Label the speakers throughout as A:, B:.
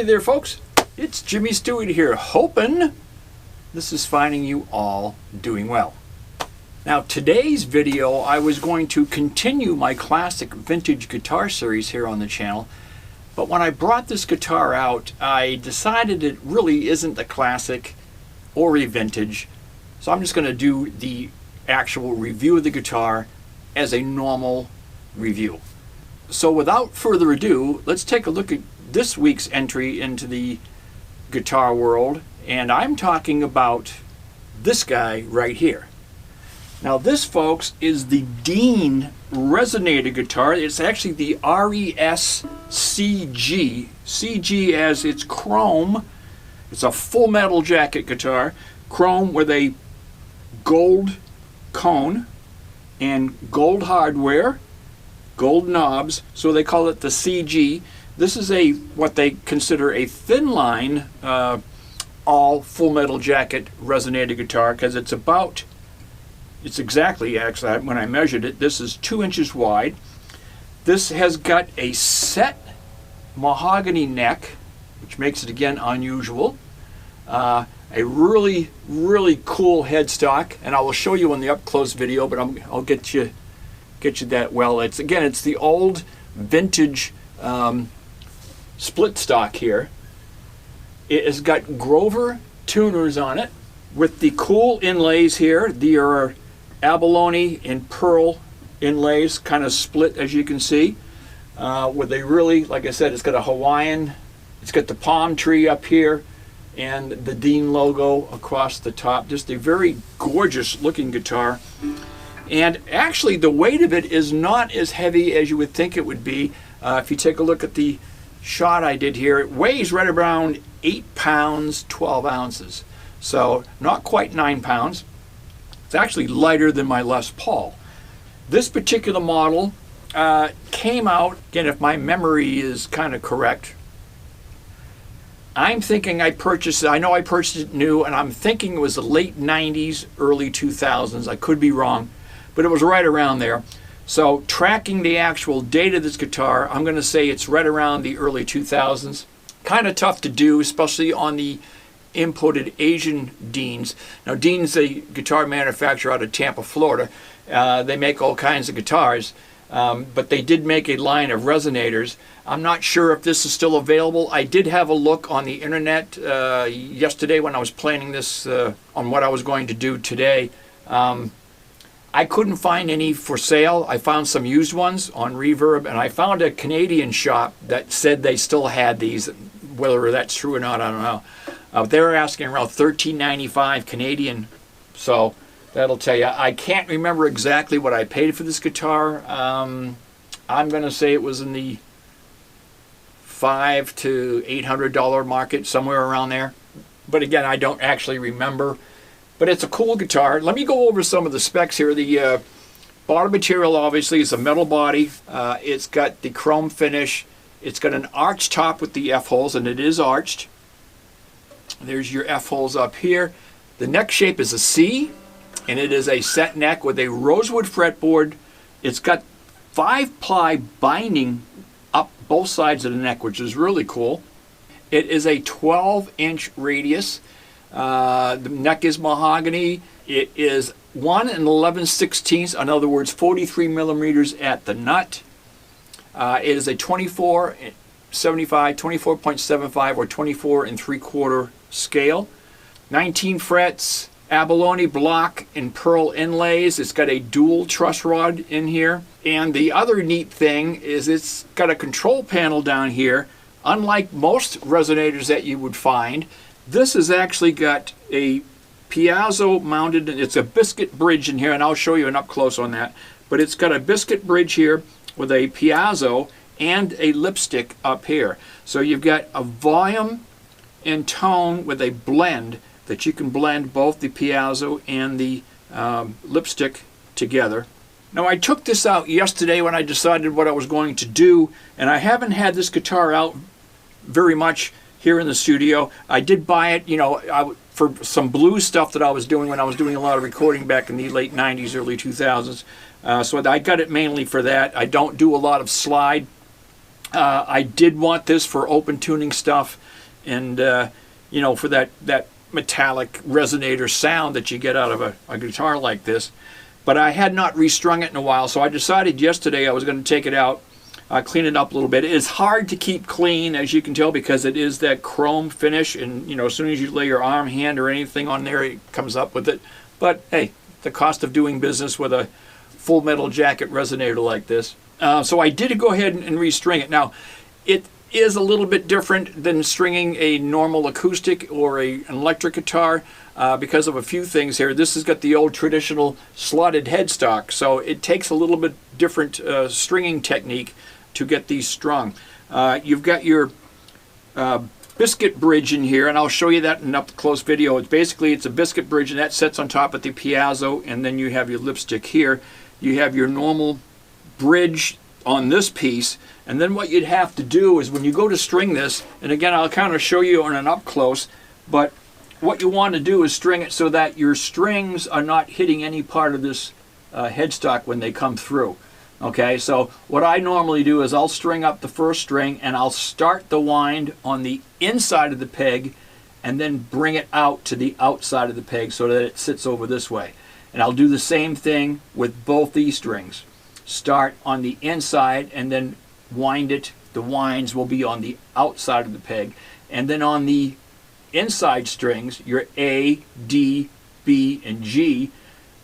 A: there folks, it's Jimmy Stewart here, hoping this is finding you all doing well. Now today's video I was going to continue my classic vintage guitar series here on the channel, but when I brought this guitar out I decided it really isn't a classic or a vintage, so I'm just going to do the actual review of the guitar as a normal review. So without further ado, let's take a look at this week's entry into the guitar world, and I'm talking about this guy right here. Now this, folks, is the Dean Resonator guitar. It's actually the RESCG, CG as it's chrome. It's a full metal jacket guitar, chrome with a gold cone and gold hardware, gold knobs, so they call it the CG. This is what they consider a thin line all full metal jacket resonator guitar, because it's exactly, actually when I measured it, this is 2 inches wide. This has got a set mahogany neck, which makes it again unusual. A really cool headstock, and I will show you in the up close video, but I'll get you that. Well, it's the old vintage split stock here. It has got Grover tuners on it with the cool inlays here. They are abalone and pearl inlays, kind of split as you can see, with a really, like I said, it's got a Hawaiian, it's got the palm tree up here and the Dean logo across the top. Just a very gorgeous looking guitar. And actually the weight of it is not as heavy as you would think it would be. If you take a look at the shot I did here, it weighs right around 8 pounds 12 ounces, so not quite 9 pounds. It's actually lighter than my Les Paul. This particular model came out, again, if my memory is kind of correct, I'm thinking I purchased it new, and I'm thinking it was the late 90s, early 2000s. I could be wrong, but it was right around there. So tracking the actual date of this guitar, I'm going to say it's right around the early 2000s. Kind of tough to do, especially on the imported Asian Deans. Now Dean's a guitar manufacturer out of Tampa, Florida. They make all kinds of guitars, but they did make a line of resonators. I'm not sure if this is still available. I did have a look on the internet yesterday when I was planning this on what I was going to do today. I couldn't find any for sale. I found some used ones on Reverb, and I found a Canadian shop that said they still had these. Whether that's true or not, I don't know. They were asking around $13.95 Canadian, so that'll tell you. I can't remember exactly what I paid for this guitar. I'm going to say it was in the $500 to $800 market, somewhere around there. But again, I don't actually remember. But it's a cool guitar. Let me go over some of the specs here. The bottom material obviously is a metal body. It's got the chrome finish. It's got an arched top with the F-holes, and it is arched. There's your F-holes up here. The neck shape is a C, and it is a set neck with a rosewood fretboard. It's got 5-ply binding up both sides of the neck, which is really cool. It is a 12-inch radius. The neck is mahogany. It is 1 11/16, in other words 43 millimeters at the nut. It is a 24.75, 24.75, or 24 3/4 scale. 19 frets, abalone block and pearl inlays. It's got a dual truss rod in here. And the other neat thing is it's got a control panel down here. Unlike most resonators that you would find, this has actually got a piezo mounted, and it's a biscuit bridge in here, and I'll show you an up close on that. But it's got a biscuit bridge here with a piezo and a lipstick up here. So you've got a volume and tone with a blend that you can blend both the piezo and the lipstick together. Now I took this out yesterday when I decided what I was going to do, and I haven't had this guitar out very much here in the studio. I did buy it, for some blues stuff that I was doing when I was doing a lot of recording back in the late 90s, early 2000s. So I got it mainly for that. I don't do a lot of slide I did want this for open tuning stuff, and you know, for that metallic resonator sound that you get out of a guitar like this. But I had not restrung it in a while, so I decided yesterday I was going to take it out, clean it up a little bit. It is hard to keep clean, as you can tell, because it is that chrome finish, and you know, as soon as you lay your arm, hand, or anything on there, it comes up with it. But hey, the cost of doing business with a full metal jacket resonator like this. So I did go ahead and restring it. Now, it is a little bit different than stringing a normal acoustic or an electric guitar because of a few things here. This has got the old traditional slotted headstock, so it takes a little bit different stringing technique to get these strung. You've got your biscuit bridge in here, and I'll show you that in an up-close video. It's a biscuit bridge, and that sits on top of the piezo, and then you have your lipstick here. You have your normal bridge on this piece, and then what you'd have to do is when you go to string this, and again I'll kind of show you on an up close, but what you want to do is string it so that your strings are not hitting any part of this headstock when they come through. Okay, so what I normally do is I'll string up the first string and I'll start the wind on the inside of the peg and then bring it out to the outside of the peg so that it sits over this way. And I'll do the same thing with both these strings. Start on the inside and then wind it. The winds will be on the outside of the peg. And then on the inside strings, your A, D, B, and G,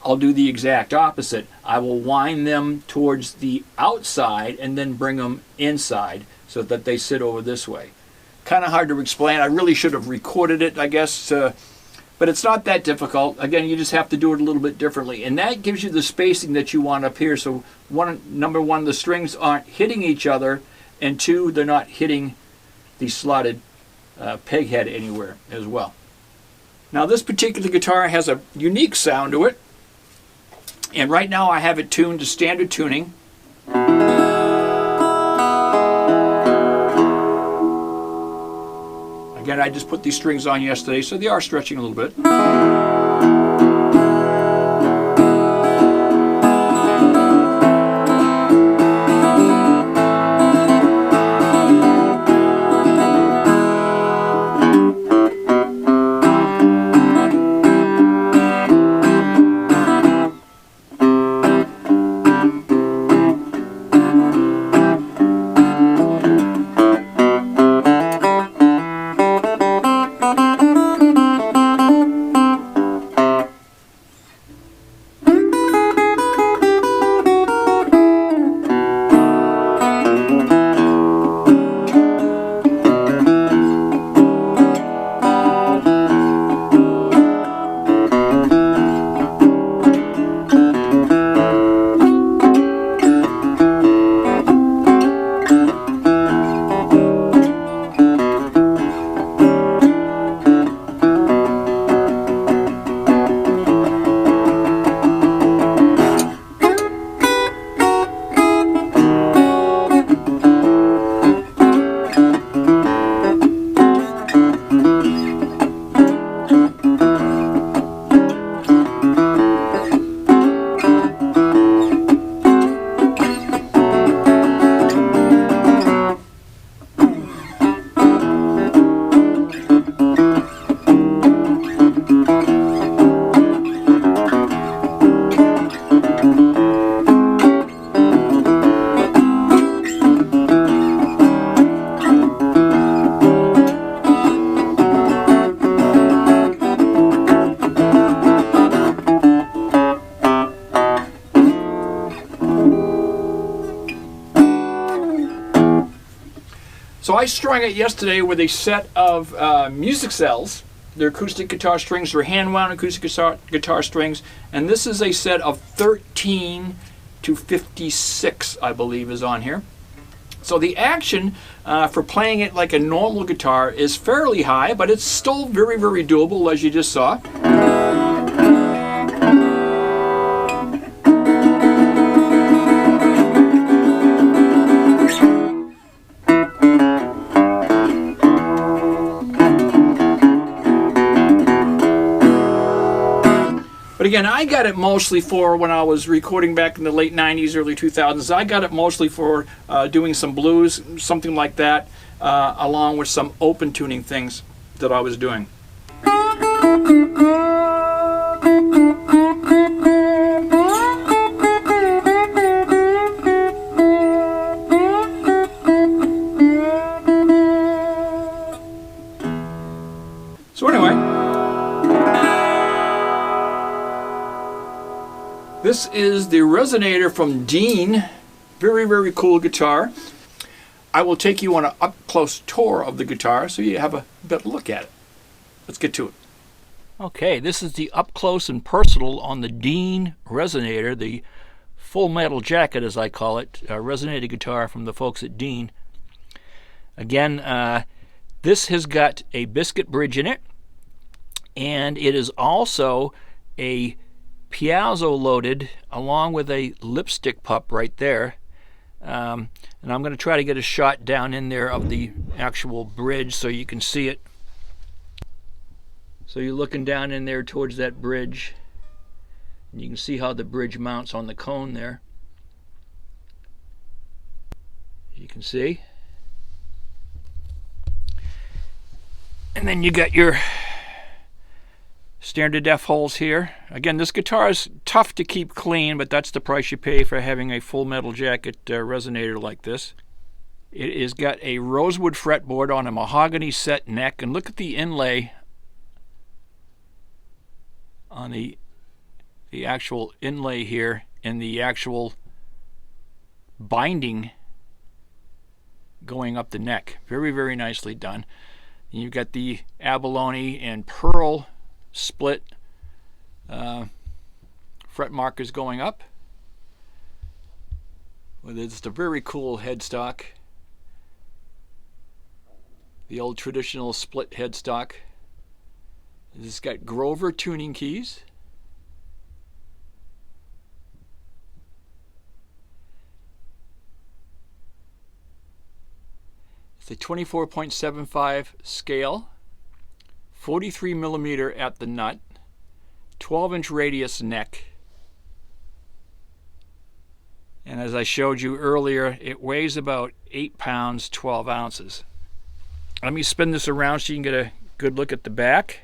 A: I'll do the exact opposite. I will wind them towards the outside and then bring them inside so that they sit over this way. Kind of hard to explain. I really should have recorded it, I guess, but it's not that difficult. Again, you just have to do it a little bit differently. And that gives you the spacing that you want up here. So number one, the strings aren't hitting each other, and two, they're not hitting the slotted peg head anywhere as well. Now this particular guitar has a unique sound to it. And right now I have it tuned to standard tuning. Again, I just put these strings on yesterday, so they are stretching a little bit. So I strung it yesterday with a set of music cells. They're acoustic guitar strings. They're hand-wound acoustic guitar strings. And this is a set of 13 to 56, I believe, is on here. So the action for playing it like a normal guitar is fairly high, but it's still very, very doable, as you just saw. But again, I got it mostly for when I was recording back in the late 90s, early 2000s. I got it mostly for doing some blues, something like that, along with some open tuning things that I was doing. So anyway, this is the Resonator from Dean. Very, very cool guitar. I will take you on an up-close tour of the guitar so you have a better look at it. Let's get to it. Okay, this is the up-close and personal on the Dean Resonator, the full metal jacket as I call it, Resonator guitar from the folks at Dean. Again, this has got a biscuit bridge in it, and it is also a piezo loaded along with a lipstick pup right there. And I'm going to try to get a shot down in there of the actual bridge so you can see it. So you're looking down in there towards that bridge, and you can see how the bridge mounts on the cone there. You can see. And then you got your standard def holes here. Again, this guitar is tough to keep clean, but that's the price you pay for having a full metal jacket resonator like this. It has got a rosewood fretboard on a mahogany set neck, and look at the inlay on the actual inlay here and the actual binding going up the neck. Very, very nicely done. And you've got the abalone and pearl split fret markers going up. Well, it's a very cool headstock. The old traditional split headstock. It's got Grover tuning keys. It's a 24.75 scale, 43 millimeter at the nut, 12-inch radius neck. And as I showed you earlier, it weighs about 8 pounds, 12 ounces. Let me spin this around so you can get a good look at the back.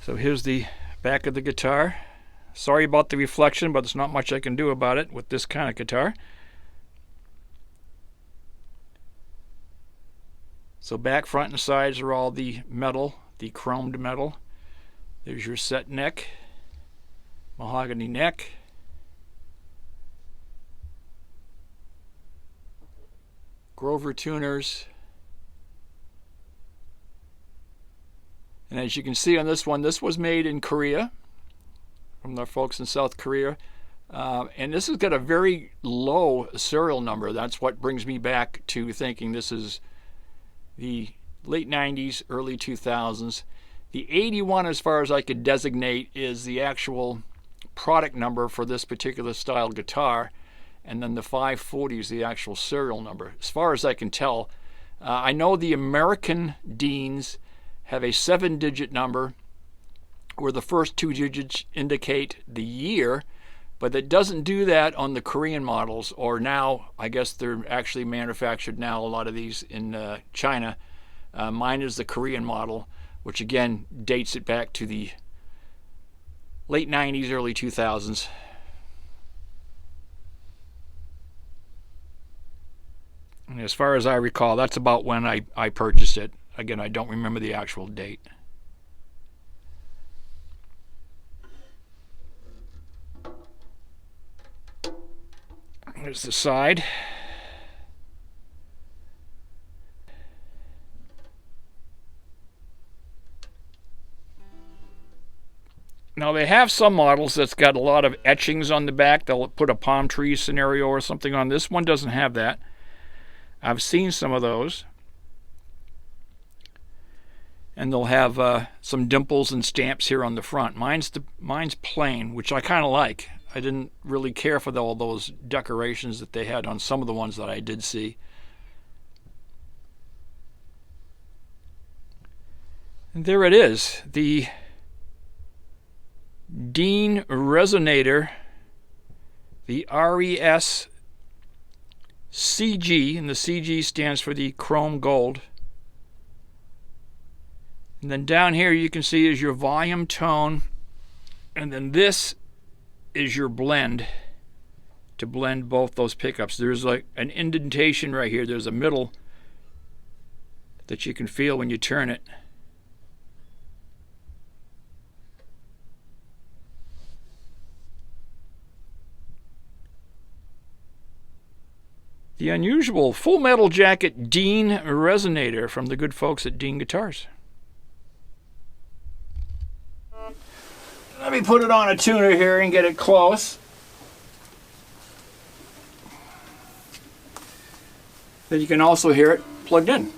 A: So here's the back of the guitar. Sorry about the reflection, but there's not much I can do about it with this kind of guitar. So back, front, and sides are all the metal, the chromed metal. There's your set neck, mahogany neck. Grover tuners. And as you can see on this one, this was made in Korea, from the folks in South Korea. And this has got a very low serial number. That's what brings me back to thinking this is the late 90s, early 2000s. The 81, as far as I could designate, is the actual product number for this particular style guitar. And then the 540 is the actual serial number. As far as I can tell, I know the American Deans have a 7-digit number where the first 2 digits indicate the year, but it doesn't do that on the Korean models, or now, I guess they're actually manufactured now, a lot of these in China. Mine is the Korean model, which again dates it back to the late 90s, early 2000s. And as far as I recall, that's about when I purchased it. Again, I don't remember the actual date. There's the side. Now they have some models that's got a lot of etchings on the back. They'll put a palm tree scenario or something on. This one doesn't have that. I've seen some of those. And they'll have some dimples and stamps here on the front. Mine's plain, which I kind of like. I didn't really care for all those decorations that they had on some of the ones that I did see. And there it is, the Dean Resonator, the RESCG, and the CG stands for the chrome gold. And then down here you can see is your volume tone, and then this is your blend, to blend both those pickups. There's like an indentation right here. There's a middle that you can feel when you turn it. The unusual Full Metal Jacket Dean Resonator from the good folks at Dean Guitars. Let me put it on a tuner here and get it close. Then you can also hear it plugged in.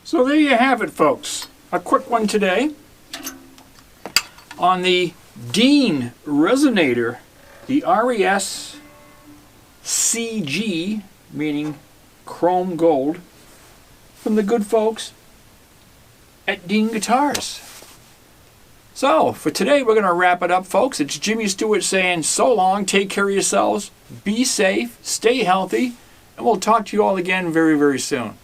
A: So there you have it, folks. A quick one today on the Dean Resonator, the RESCG, meaning chrome gold, from the good folks at Dean Guitars. So, for today, we're going to wrap it up, folks. It's Jimmy Stewart saying so long, take care of yourselves, be safe, stay healthy, and we'll talk to you all again very, very soon.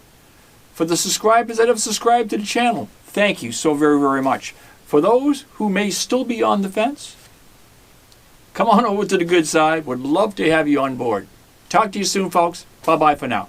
A: For the subscribers that have subscribed to the channel, thank you so very, very much. For those who may still be on the fence, come on over to the good side. Would love to have you on board. Talk to you soon, folks. Bye-bye for now.